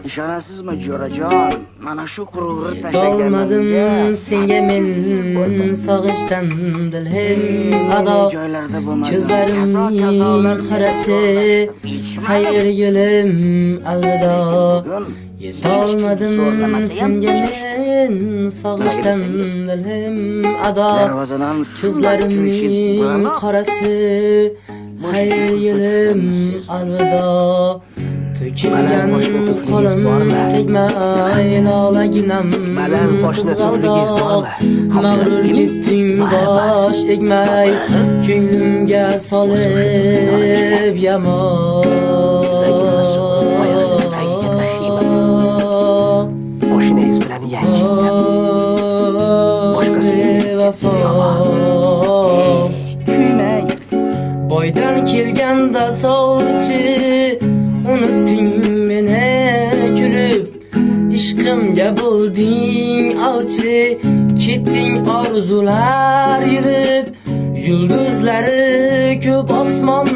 İşonasizmi jo'rajon, mana shu qurug'ur Dolmadim senga men sog'inchdan dilim ado ko'zlarimning qarasi xayr yo'lim alvido yetolmadim senga men sog'inchdan dilim ado ko'zlarimning qarasi xayr yo'lim alvido to'kilgan qo'lim tegmay lolaginam qizg'aldoq mag'rur ketding bosh egmay ko'nglimga solib yamon Moshinangiz bilan yangi kuymang. Boydan kelganda sovchi unutding meni kulib ishqimga bo'lding ovchi ketding orzular yurib yulduzlari ko'p osmon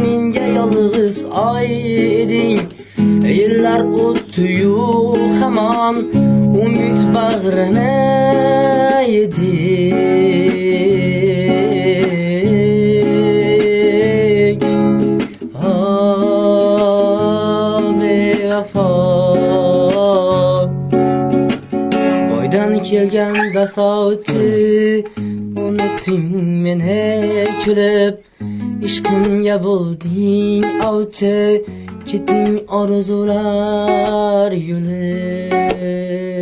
menga yolg'iz oy eding yillar o'tdi-yu hamon umid bag'rini yedik bevafo boydan kelganda sovchi unutding meni kulib ishqimga bo'lding ovchi ketding orzular yo'li